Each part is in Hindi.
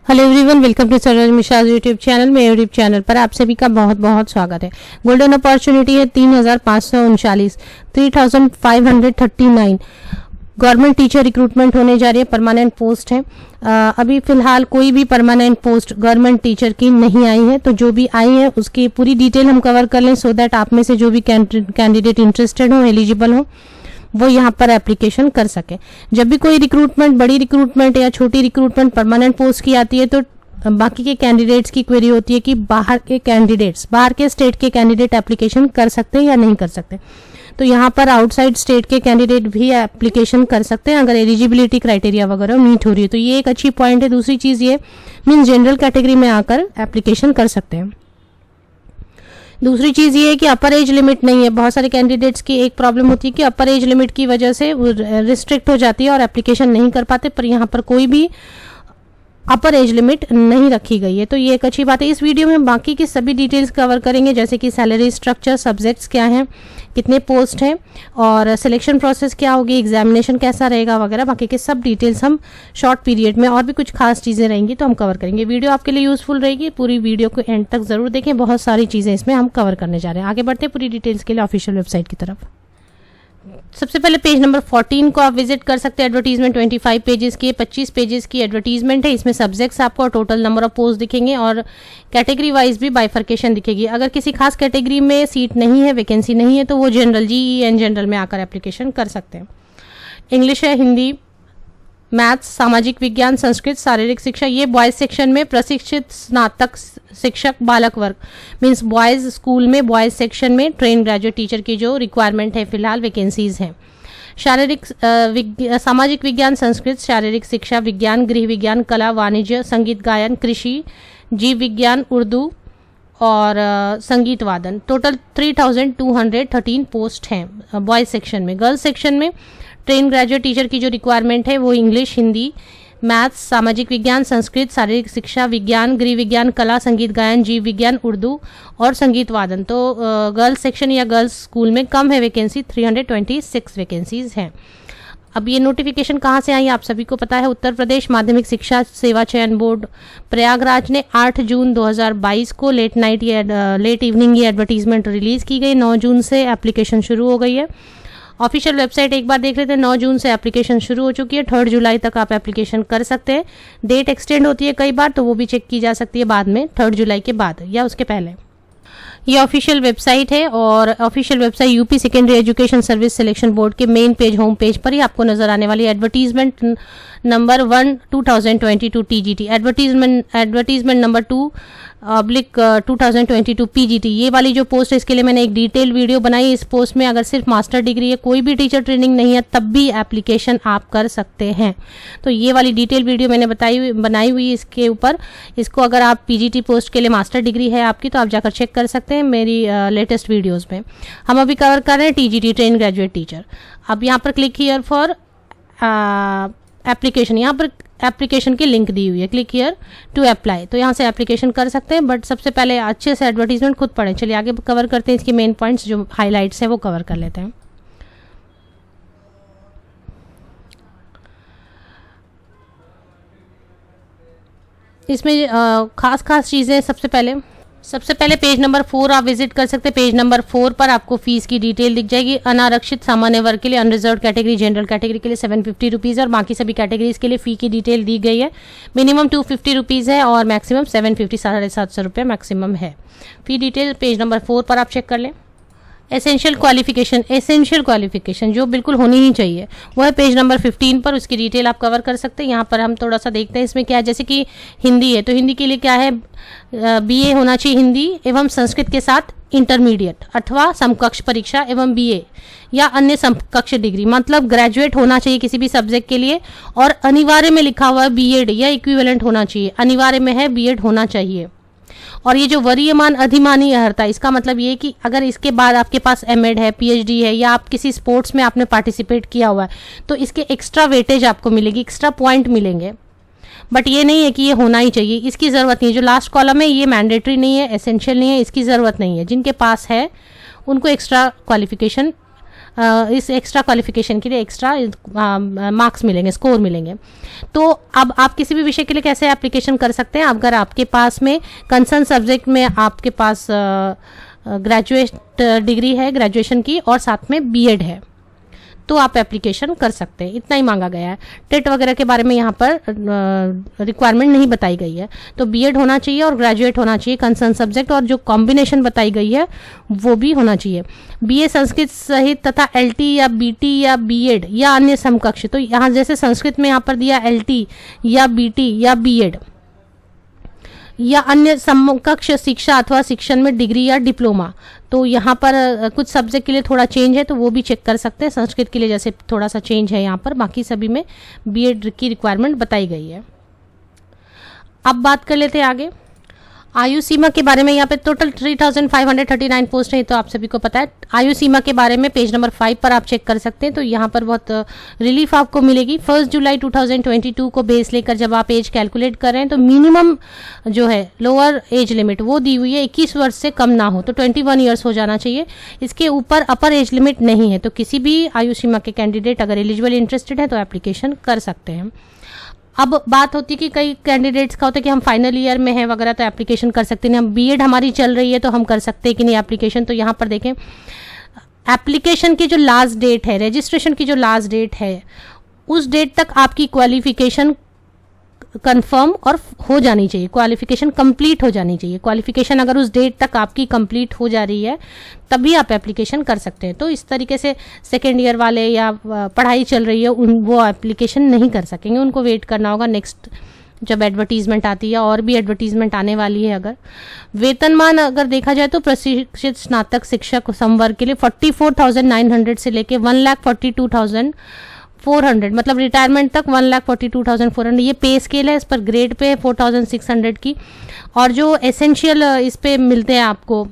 Hello everyone, welcome to Saroj Mishra YouTube channel. मेरे यूट्यूब चैनल पर आप सभी का बहुत बहुत स्वागत है। गोल्डन अपॉर्चुनिटी है 3539, 3539 गवर्नमेंट टीचर रिक्रूटमेंट होने जा रही है। परमानेंट पोस्ट है। अभी फिलहाल कोई भी परमानेंट पोस्ट गवर्नमेंट टीचर की नहीं आई है, तो जो भी आई है उसकी पूरी डिटेल हम कवर कर लें, सो दैट आप में से जो भी कैंडिडेट इंटरेस्टेड हो, एलिजिबल हो, वो यहाँ पर एप्लीकेशन कर सके। जब भी कोई रिक्रूटमेंट, बड़ी रिक्रूटमेंट या छोटी रिक्रूटमेंट परमानेंट पोस्ट की आती है, तो बाकी के कैंडिडेट्स की क्वेरी होती है कि बाहर के स्टेट के कैंडिडेट एप्लीकेशन कर सकते हैं या नहीं कर सकते। तो यहाँ पर आउटसाइड स्टेट के कैंडिडेट भी एप्लीकेशन कर सकते हैं अगर एलिजिबिलिटी क्राइटेरिया वगैरह मीट हो रही है, तो ये एक अच्छी पॉइंट है। दूसरी चीज ये मीन जनरल कैटेगरी में आकर एप्लीकेशन कर सकते हैं। दूसरी चीज ये है कि अपर एज लिमिट नहीं है। बहुत सारे कैंडिडेट्स की एक प्रॉब्लम होती है कि अपर एज लिमिट की वजह से रिस्ट्रिक्ट हो जाती है और एप्लीकेशन नहीं कर पाते, पर यहाँ पर कोई भी अपर एज लिमिट नहीं रखी गई है, तो ये एक अच्छी बात है। इस वीडियो में बाकी की सभी डिटेल्स कवर करेंगे, जैसे कि सैलरी स्ट्रक्चर, सब्जेक्ट्स क्या हैं, कितने पोस्ट हैं और सिलेक्शन प्रोसेस क्या होगी, एग्जामिनेशन कैसा रहेगा वगैरह। बाकी के सब डिटेल्स हम शॉर्ट पीरियड में, और भी कुछ खास चीज़ें रहेंगी तो हम कवर करेंगे। वीडियो आपके लिए यूजफुल रहेगी, पूरी वीडियो को एंड तक जरूर देखें। बहुत सारी चीज़ें इसमें हम कवर करने जा रहे हैं। आगे बढ़ते हैं पूरी डिटेल्स के लिए ऑफिशियल वेबसाइट की तरफ। सबसे पहले पेज नंबर 14 को आप विजिट कर सकते हैं। एडवर्टीजमेंट 25 पेजेस की, 25 पेजेस की एडवर्टीजमेंट है। इसमें सब्जेक्ट्स आपको और टोटल नंबर ऑफ पोस्ट दिखेंगे और कैटेगरी वाइज भी बाइफर्केशन दिखेगी। अगर किसी खास कैटेगरी में सीट नहीं है, वैकेंसी नहीं है, तो वो जनरल GEN जनरल में आकर एप्लीकेशन कर सकते हैं। इंग्लिश है, हिंदी, मैथ्स, सामाजिक विज्ञान, संस्कृत, शारीरिक शिक्षा, ये बॉयज सेक्शन में प्रशिक्षित स्नातक शिक्षक बालक वर्ग मीन्स बॉयज स्कूल में, बॉयज सेक्शन में ट्रेन ग्रेजुएट टीचर की जो रिक्वायरमेंट है फिलहाल वैकेंसीज हैं। शारीरिक सामाजिक विज्ञान, संस्कृत, शारीरिक शिक्षा, विज्ञान, गृह विज्ञान, कला, वाणिज्य, संगीत गायन, कृषि, जीव विज्ञान, उर्दू और संगीत वादन। टोटल 3213 पोस्ट हैं बॉयज सेक्शन में। गर्ल्स सेक्शन में ट्रेन ग्रेजुएट टीचर की जो रिक्वायरमेंट है वो इंग्लिश, हिंदी, मैथ्स, सामाजिक विज्ञान, संस्कृत, शारीरिक शिक्षा, विज्ञान, गृह विज्ञान, कला, संगीत गायन, जीव विज्ञान, उर्दू और संगीत वादन। तो गर्ल्स सेक्शन या गर्ल्स स्कूल में कम है वैकेंसी, 326 वैकेंसीज हैं। अब ये नोटिफिकेशन कहाँ से आई आप सभी को पता है। उत्तर प्रदेश माध्यमिक शिक्षा सेवा चयन बोर्ड प्रयागराज ने 8 जून 2022 को लेट इवनिंग ये एडवर्टीजमेंट रिलीज की गई। 9 जून से एप्लीकेशन शुरू हो गई है। ऑफिशियल वेबसाइट एक बार देख लेते हैं। 9 जून से एप्लीकेशन शुरू हो चुकी है। 3 जुलाई तक आप एप्लीकेशन कर सकते हैं। डेट एक्सटेंड होती है कई बार, तो वो भी चेक की जा सकती है बाद में, 3 जुलाई के बाद या उसके पहले। ये ऑफिशियल वेबसाइट है और official website UP secondary education service selection board के मेन पेज, होम पेज पर ही आपको नजर आने वाली advertisement number 1 2022 TGT, advertisement number 2/2022 PGT। ये वाली जो पोस्ट है इसके लिए मैंने एक डिटेल वीडियो बनाई। इस पोस्ट में अगर सिर्फ मास्टर डिग्री है, कोई भी टीचर ट्रेनिंग नहीं है, तब भी एप्लीकेशन आप कर सकते हैं। तो ये वाली डिटेल वीडियो मैंने बनाई हुई इसके ऊपर। इसको अगर आप PGT पोस्ट के लिए मास्टर डिग्री है आपकी, तो आप जाकर चेक कर सकते हैं मेरी लेटेस्ट वीडियोज़ में। हम अभी कवर कर रहे हैं TGT, ट्रेन ग्रेजुएट टीचर। अब यहाँ पर क्लिक हियर फॉर एप्लीकेशन, यहाँ पर एप्लीकेशन की लिंक दी हुई है, क्लिक हियर टू अप्लाई। तो यहाँ से एप्लीकेशन कर सकते हैं, बट सबसे पहले अच्छे से एडवर्टीजमेंट खुद पढ़ें। चलिए आगे कवर करते हैं। इसके मेन पॉइंट्स जो हाइलाइट्स हैं वो कवर कर लेते हैं। इसमें खास चीज़ें सबसे पहले पेज नंबर 4 आप विजिट कर सकते हैं। पेज नंबर 4 पर आपको फीस की डिटेल दिख जाएगी। अनारक्षित सामान्य वर्ग के लिए, अनरिजर्व कैटेगरी, जनरल कैटेगरी के लिए 750 रुपीज़ और बाकी सभी कैटेगरीज के लिए फ़ी की डिटेल दी गई है। मिनिमम 250 रुपीज़ है और मैक्सिमम 750, 750 रुपये मैक्सिमम है। फ़ी डिटेल पेज नंबर 4 पर आप चेक कर लें। एसेंशियल क्वालिफिकेशन जो बिल्कुल होनी ही चाहिए वो है पेज नंबर 15 पर, उसकी डिटेल आप कवर कर सकते हैं। यहाँ पर हम थोड़ा सा देखते हैं इसमें क्या है। जैसे कि हिंदी है तो हिंदी के लिए क्या है, BA होना चाहिए हिंदी एवं संस्कृत के साथ इंटरमीडिएट अथवा समकक्ष परीक्षा एवं BA या अन्य समकक्ष डिग्री, मतलब ग्रेजुएट होना चाहिए किसी भी सब्जेक्ट के लिए। और अनिवार्य में लिखा हुआ है BEd या इक्विवेलेंट होना चाहिए, अनिवार्य में है BEd होना चाहिए। और ये जो वरीयमान अधिमानी अर्हता, इसका मतलब ये कि अगर इसके बाद आपके पास MAd है, PhD है या आप किसी स्पोर्ट्स में आपने पार्टिसिपेट किया हुआ है, तो इसके एक्स्ट्रा वेटेज आपको मिलेगी, एक्स्ट्रा पॉइंट मिलेंगे। बट ये नहीं है कि ये होना ही चाहिए, इसकी ज़रूरत नहीं है। जो लास्ट कॉलम है ये मैंडेटरी नहीं है, एसेंशियल नहीं है, इसकी ज़रूरत नहीं है। जिनके पास है उनको एक्स्ट्रा क्वालिफिकेशन इस एक्स्ट्रा क्वालिफिकेशन के लिए एक्स्ट्रा मार्क्स मिलेंगे, स्कोर मिलेंगे। तो अब आप किसी भी विषय के लिए कैसे एप्लीकेशन कर सकते हैं? अगर आपके पास में कंसर्न सब्जेक्ट में आपके पास ग्रेजुएट डिग्री है ग्रेजुएशन की और साथ में बीएड है तो आप एप्लीकेशन कर सकते हैं। इतना ही मांगा गया है। टेट वगैरह के बारे में यहाँ पर रिक्वायरमेंट नहीं बताई गई है। तो बीएड होना चाहिए और ग्रेजुएट होना चाहिए कंसर्न सब्जेक्ट, और जो कॉम्बिनेशन बताई गई है वो भी होना चाहिए। बीए संस्कृत सहित तथा एलटी या बीटी या बीएड या अन्य समकक्ष। तो यहाँ जैसे संस्कृत में यहाँ पर दिया एलटी या बीटी या बीएड या अन्य समकक्ष शिक्षा अथवा शिक्षण में डिग्री या डिप्लोमा। तो यहाँ पर कुछ सब्जेक्ट के लिए थोड़ा चेंज है तो वो भी चेक कर सकते हैं। संस्कृत के लिए जैसे थोड़ा सा चेंज है यहाँ पर, बाकी सभी में बीएड की रिक्वायरमेंट बताई गई है। अब बात कर लेते हैं आगे आयु सीमा के बारे में। यहाँ पे टोटल 3539 पोस्ट है, तो आप सभी को पता है। आयु सीमा के बारे में पेज नंबर 5 पर आप चेक कर सकते हैं। तो यहाँ पर बहुत रिलीफ आपको मिलेगी। 1 जुलाई 2022 को बेस लेकर जब आप एज कैलकुलेट कर रहे हैं तो मिनिमम जो है लोअर एज लिमिट वो दी हुई है 21 वर्ष से कम ना हो, तो 21 ईयर्स हो जाना चाहिए। इसके ऊपर अपर एज लिमिट नहीं है। तो किसी भी आयु सीमा के कैंडिडेट अगर एलिजिबल इंटरेस्टेड है तो एप्लीकेशन कर सकते हैं। अब बात होती है कि कई कैंडिडेट्स का होता है कि हम फाइनल ईयर में हैं वगैरह तो एप्लीकेशन कर सकते हैं। हम बीएड हमारी चल रही है तो हम कर सकते हैं कि नहीं एप्लीकेशन। तो यहाँ पर देखें एप्लीकेशन की जो लास्ट डेट है, रजिस्ट्रेशन की जो लास्ट डेट है, उस डेट तक आपकी क्वालिफिकेशन कंफर्म और हो जानी चाहिए, क्वालिफिकेशन कंप्लीट हो जानी चाहिए। क्वालिफिकेशन अगर उस डेट तक आपकी कंप्लीट हो जा रही है तभी आप एप्लीकेशन कर सकते हैं। तो इस तरीके से सेकेंड ईयर वाले या पढ़ाई चल रही है वो एप्लीकेशन नहीं कर सकेंगे, उनको वेट करना होगा नेक्स्ट जब एडवर्टीजमेंट आती है, और भी एडवर्टीजमेंट आने वाली है। अगर वेतनमान अगर देखा जाए तो प्रशिक्षित स्नातक शिक्षक संवर्ग के लिए 44,900 से लेके 1,42,400, मतलब रिटायरमेंट तक 1,42,400 ये पे स्केल है। इस पर ग्रेड पे है 4,600 की, और जो एसेंशियल इस पे मिलते हैं आपको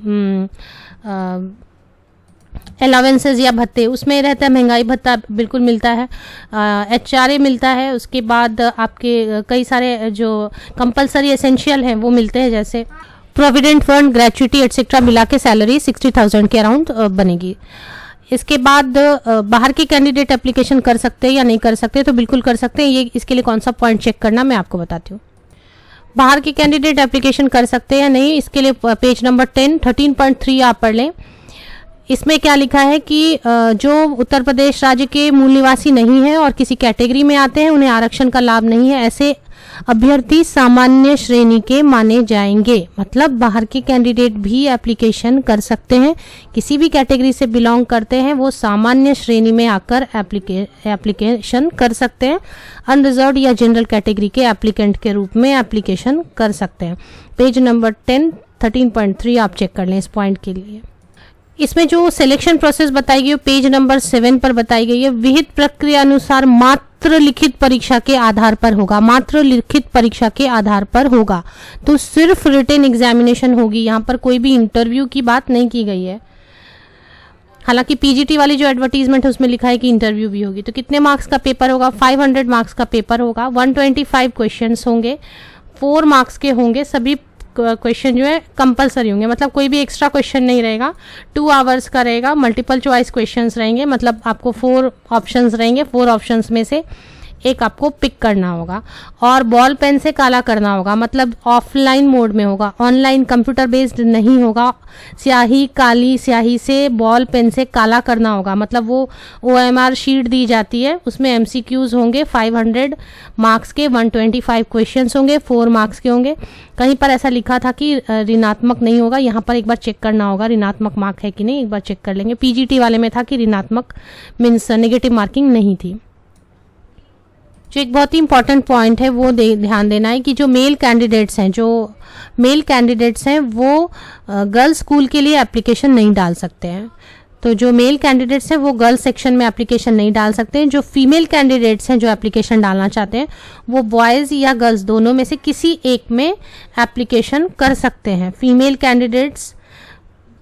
अलावेंसेज या भत्ते, उसमें रहता है महंगाई भत्ता बिल्कुल मिलता है, HRA मिलता है। उसके बाद आपके कई सारे जो कंपलसरी एसेंशियल हैं वो मिलते हैं, जैसे प्रोविडेंट फंड, ग्रेच्युटी एटसेट्रा मिला के सैलरी 60,000 के अराउंड बनेगी। इसके बाद बाहर के कैंडिडेट एप्लीकेशन कर सकते हैं या नहीं कर सकते? तो बिल्कुल कर सकते हैं। ये इसके लिए कौन सा पॉइंट चेक करना मैं आपको बताती हूँ। बाहर के कैंडिडेट एप्लीकेशन कर सकते हैं या नहीं, इसके लिए पेज नंबर 13.3 आप पढ़ लें। इसमें क्या लिखा है कि जो उत्तर प्रदेश राज्य के मूल निवासी नहीं है और किसी कैटेगरी में आते हैं, उन्हें आरक्षण का लाभ नहीं है, ऐसे अभ्यर्थी सामान्य श्रेणी के माने जाएंगे। मतलब बाहर के कैंडिडेट भी एप्लीकेशन कर सकते हैं, किसी भी कैटेगरी से बिलोंग करते हैं वो सामान्य श्रेणी में आकर एप्लीकेशन कर सकते हैं। अनरिजर्व्ड या जनरल कैटेगरी के एप्लीकेंट के रूप में एप्लीकेशन कर सकते हैं। पेज नंबर 13.3 आप चेक कर लें इस पॉइंट के लिए। इसमें जो सिलेक्शन प्रोसेस बताई गई है पेज नंबर 7 पर बताई गई है। विहित प्रक्रिया अनुसार मात्र लिखित परीक्षा के आधार पर होगा, मात्र लिखित परीक्षा के आधार पर होगा। तो सिर्फ रिटन एग्जामिनेशन होगी, यहाँ पर कोई भी इंटरव्यू की बात नहीं की गई है। हालांकि पीजीटी वाली जो एडवर्टीजमेंट है उसमें लिखा है कि इंटरव्यू भी होगी। तो कितने मार्क्स का पेपर होगा? 500 मार्क्स का पेपर होगा। 125 क्वेश्चंस होंगे, 4 मार्क्स के होंगे। सभी क्वेश्चन जो है कंपलसरी होंगे, मतलब कोई भी एक्स्ट्रा क्वेश्चन नहीं रहेगा। 2 आवर्स का रहेगा। मल्टीपल चॉइस क्वेश्चंस रहेंगे, मतलब आपको 4 ऑप्शंस रहेंगे। 4 ऑप्शंस में से एक आपको पिक करना होगा और बॉल पेन से काला करना होगा, मतलब ऑफलाइन मोड में होगा, ऑनलाइन कंप्यूटर बेस्ड नहीं होगा। स्याही काली स्याही से बॉल पेन से काला करना होगा, मतलब वो OMR शीट दी जाती है, उसमें MCQs होंगे 500 मार्क्स के। 125 क्वेश्चंस होंगे, 4 मार्क्स के होंगे। कहीं पर ऐसा लिखा था कि ऋणात्मक नहीं होगा, यहाँ पर एक बार चेक करना होगा ऋणात्मक मार्क है कि नहीं, एक बार चेक कर लेंगे। पीजीटी वाले में था कि ऋणात्मक मीन्स नेगेटिव मार्किंग नहीं थी। जो एक बहुत ही इंपॉर्टेंट पॉइंट है वो ध्यान देना है कि जो मेल कैंडिडेट्स हैं वो गर्ल्स स्कूल के लिए एप्लीकेशन नहीं डाल सकते हैं। तो जो मेल कैंडिडेट्स हैं वो गर्ल्स सेक्शन में एप्लीकेशन नहीं डाल सकते हैं। जो फीमेल कैंडिडेट्स हैं जो एप्लीकेशन डालना चाहते हैं वो बॉयज़ या गर्ल्स दोनों में से किसी एक में एप्लीकेशन कर सकते हैं। फीमेल कैंडिडेट्स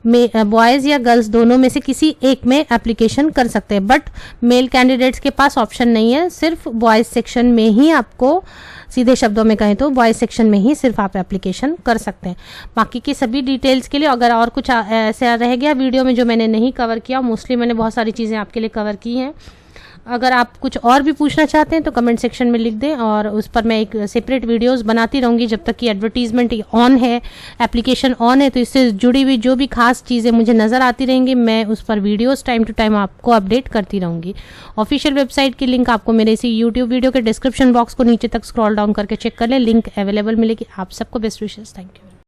बॉयज़ या गर्ल्स दोनों में से किसी एक में एप्लीकेशन कर सकते हैं, बट मेल कैंडिडेट्स के पास ऑप्शन नहीं है। सिर्फ बॉयज़ सेक्शन में ही आपको, सीधे शब्दों में कहें तो बॉयज़ सेक्शन में ही सिर्फ आप एप्लीकेशन कर सकते हैं। बाकी की सभी डिटेल्स के लिए अगर और कुछ ऐसा रह गया वीडियो में जो मैंने नहीं कवर किया, मोस्टली मैंने बहुत सारी चीज़ें आपके लिए कवर की हैं। अगर आप कुछ और भी पूछना चाहते हैं तो कमेंट सेक्शन में लिख दें, और उस पर मैं एक सेपरेट वीडियोस बनाती रहूँगी जब तक कि एडवर्टीजमेंट ऑन है, एप्लीकेशन ऑन है। तो इससे जुड़ी हुई जो भी खास चीज़ें मुझे नज़र आती रहेंगी, मैं उस पर वीडियोस टाइम टू टाइम आपको अपडेट करती रहूँगी। ऑफिशियल वेबसाइट की लिंक आपको मेरे इसी यूट्यूब वीडियो के डिस्क्रिप्शन बॉक्स को नीचे तक स्क्रॉल डाउन करके चेक कर लें, लिंक अवेलेबल मिलेगी। आप सबको बेस्ट विशेस, थैंक यू।